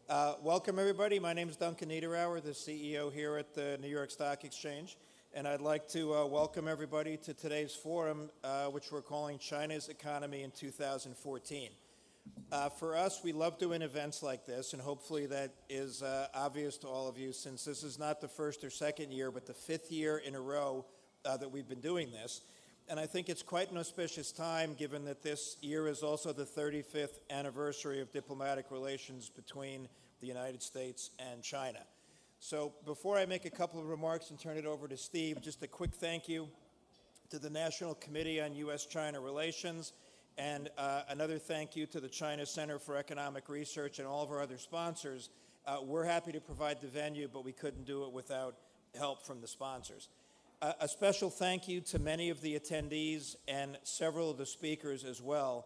Welcome, everybody. My name is Duncan Niederauer, the CEO here at the New York Stock Exchange, and I'd like to welcome everybody to today's forum, which we're calling China's Economy in 2014. For us, we love doing events like this, and hopefully that is obvious to all of you, since this is not the first or second year, but the fifth year in a row that we've been doing this. And I think it's quite an auspicious time, given that this year is also the 35th anniversary of diplomatic relations between the United States and China. So before I make a couple of remarks and turn it over to Steve, just a quick thank you to the National Committee on U.S. China Relations, and another thank you to the China Center for Economic Research and all of our other sponsors. We're happy to provide the venue, but we couldn't do it without help from the sponsors. A special thank you to many of the attendees and several of the speakers as well.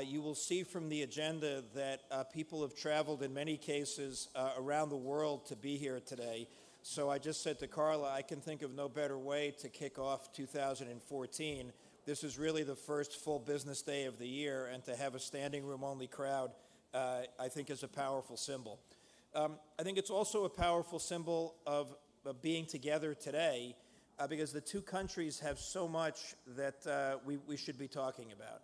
You will see from the agenda that people have traveled in many cases around the world to be here today. So I just said to Carla, I can think of no better way to kick off 2014. This is really the first full business day of the year, and to have a standing room only crowd, I think is a powerful symbol. I think it's also a powerful symbol of being together today, because the two countries have so much that we should be talking about.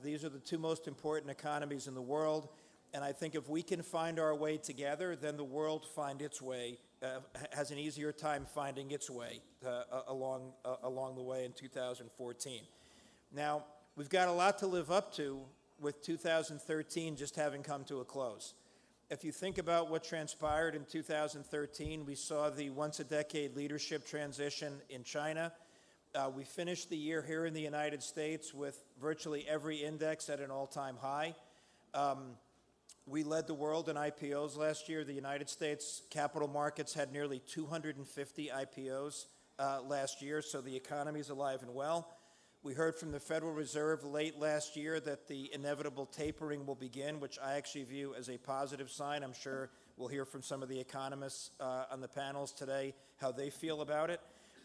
These are the two most important economies in the world, and I think if we can find our way together, then the world has an easier time finding its way along the way in 2014. Now, we've got a lot to live up to with 2013 just having come to a close. If you think about what transpired in 2013, we saw the once-a-decade leadership transition in China. We finished the year here in the United States with virtually every index at an all-time high. We led the world in IPOs last year. The United States capital markets had nearly 250 IPOs last year, so the economy is alive and well. We heard from the Federal Reserve late last year that the inevitable tapering will begin, which I actually view as a positive sign. I'm sure we'll hear from some of the economists on the panels today how they feel about it.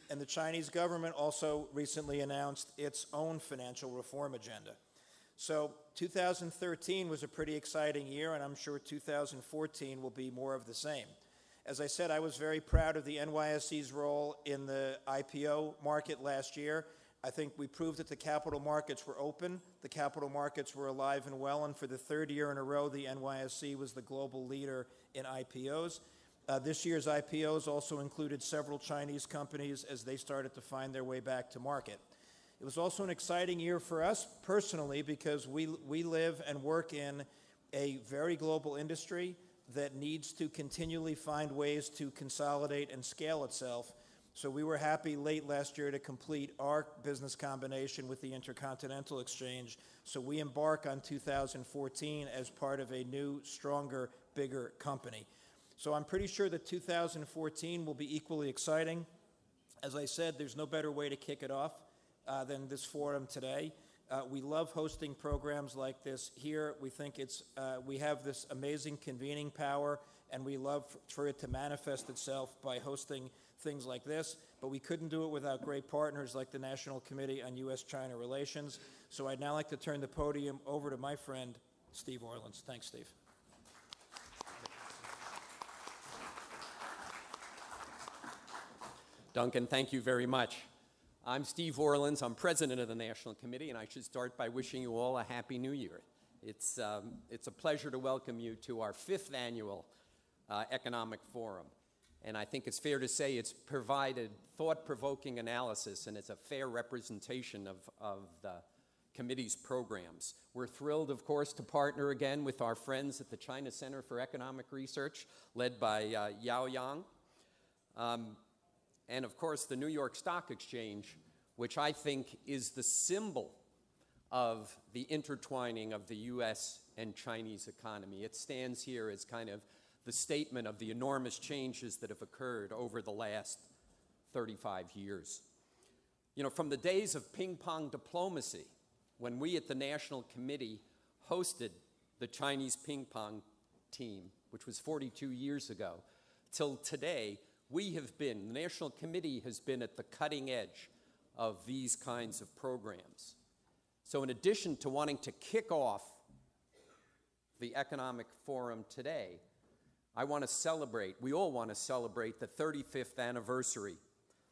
And the Chinese government also recently announced its own financial reform agenda. So 2013 was a pretty exciting year, and I'm sure 2014 will be more of the same. As I said, I was very proud of the NYSE's role in the IPO market last year. I think we proved that the capital markets were open, the capital markets were alive and well, and for the third year in a row, the NYSE was the global leader in IPOs. This year's IPOs also included several Chinese companies as they started to find their way back to market. It was also an exciting year for us personally, because we live and work in a very global industry that needs to continually find ways to consolidate and scale itself. So we were happy late last year to complete our business combination with the Intercontinental Exchange. So we embark on 2014 as part of a new, stronger, bigger company. So I'm pretty sure that 2014 will be equally exciting. As I said, there's no better way to kick it off than this forum today. We love hosting programs like this here. We think we have this amazing convening power, and we love for it to manifest itself by hosting things like this, but we couldn't do it without great partners like the National Committee on U.S. China Relations. So I'd now like to turn the podium over to my friend, Steve Orlins. Thanks, Steve. Duncan, thank you very much. I'm Steve Orlins. I'm president of the National Committee, and I should start by wishing you all a Happy New Year. It's a pleasure to welcome you to our 5th annual Economic Forum. And I think it's fair to say it's provided thought-provoking analysis, and it's a fair representation of the committee's programs. We're thrilled, of course, to partner again with our friends at the China Center for Economic Research, led by Yao Yang. And, of course, the New York Stock Exchange, which I think is the symbol of the intertwining of the U.S. and Chinese economy. It stands here as kind of the statement of the enormous changes that have occurred over the last 35 years. You know, from the days of ping-pong diplomacy, when we at the National Committee hosted the Chinese ping-pong team, which was 42 years ago, till today, the National Committee has been at the cutting edge of these kinds of programs. So in addition to wanting to kick off the Economic Forum today, I want to celebrate, we all want to celebrate the 35th anniversary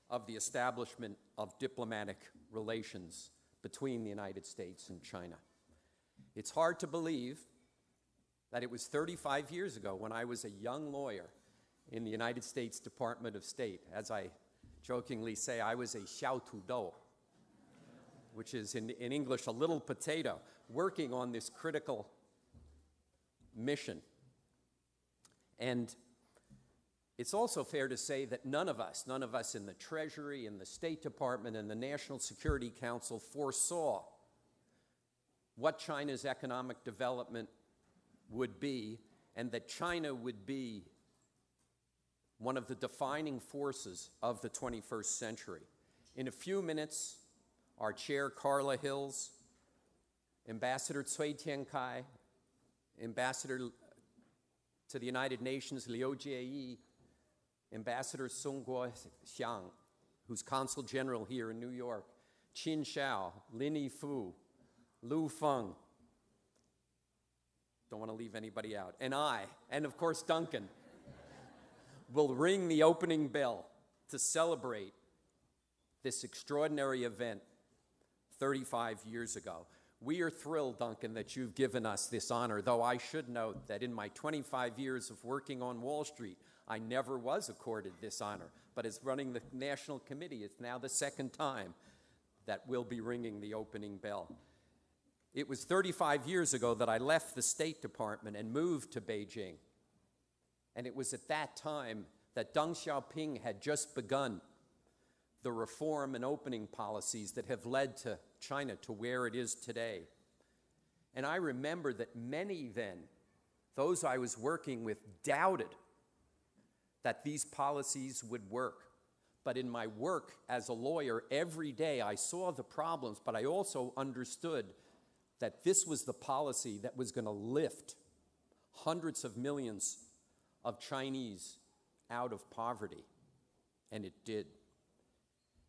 of the establishment of diplomatic relations between the United States and China. It's hard to believe that it was 35 years ago when I was a young lawyer in the United States Department of State. As I jokingly say, I was a xiao tu dou, which is in English a little potato, working on this critical mission. And it's also fair to say that none of us in the Treasury, in the State Department, and the National Security Council foresaw what China's economic development would be, and that China would be one of the defining forces of the 21st century. In a few minutes, our chair, Carla Hills, Ambassador Cui Tiankai, Ambassador to the United Nations, Liu Jieyi, Ambassador Song Guoxiang, who's Consul General here in New York, Qin Shao, Lin Yifu, Lu Feng, don't want to leave anybody out, and I, and of course Duncan, will ring the opening bell to celebrate this extraordinary event 35 years ago. We are thrilled, Duncan, that you've given us this honor, though I should note that in my 25 years of working on Wall Street, I never was accorded this honor. But as running the National Committee, it's now the second time that we'll be ringing the opening bell. It was 35 years ago that I left the State Department and moved to Beijing. And it was at that time that Deng Xiaoping had just begun the reform and opening policies that have led to China to where it is today. And I remember that many then, those I was working with, doubted that these policies would work. But in my work as a lawyer, every day I saw the problems, but I also understood that this was the policy that was going to lift hundreds of millions of Chinese out of poverty. And it did.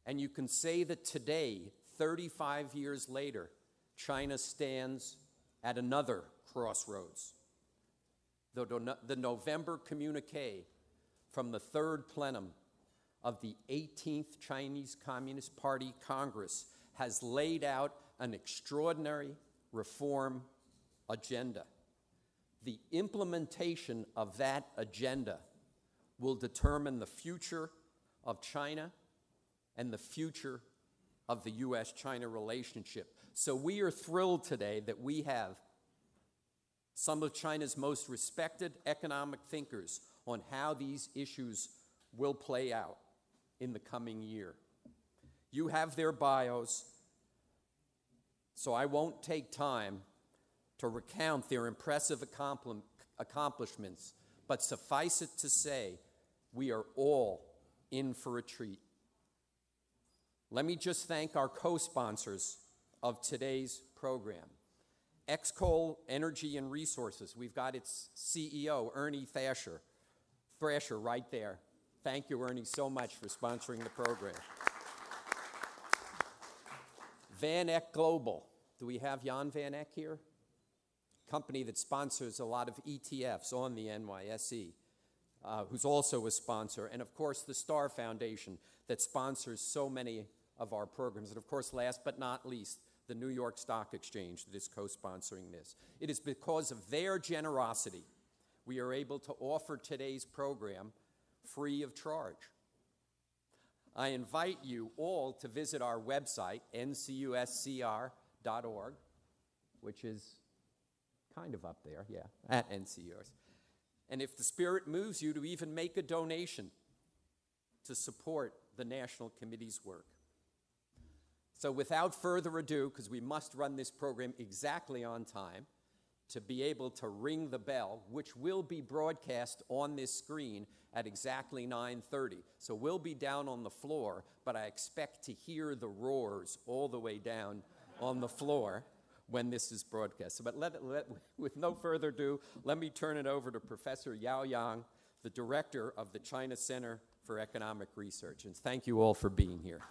And you can say that today, 35 years later, China stands at another crossroads. The November communique from the third plenum of the 18th Chinese Communist Party Congress has laid out an extraordinary reform agenda. The implementation of that agenda will determine the future of China and the future of the U.S. China relationship. So we are thrilled today that we have some of China's most respected economic thinkers on how these issues will play out in the coming year. You have their bios, so I won't take time to recount their impressive accomplishments, but suffice it to say, we are all in for a treat. Let me just thank our co-sponsors of today's program. Xcoal Energy and Resources, we've got its CEO, Ernie Thrasher, right there. Thank you, Ernie, so much for sponsoring the program. Van Eck Global, do we have Jan Van Eck here? Company that sponsors a lot of ETFs on the NYSE, who's also a sponsor, and of course the Star Foundation that sponsors so many of our programs, and of course last but not least, the New York Stock Exchange that is co-sponsoring this. It is because of their generosity we are able to offer today's program free of charge. I invite you all to visit our website, ncuscr.org, which is kind of up there, yeah, at NCUS. And if the spirit moves you to even make a donation to support the National Committee's work. So without further ado, because we must run this program exactly on time, to be able to ring the bell, which will be broadcast on this screen at exactly 9:30. So we'll be down on the floor, but I expect to hear the roars all the way down on the floor when this is broadcast. But with no further ado, let me turn it over to Professor Yao Yang, the director of the China Center for Economic Research. And thank you all for being here.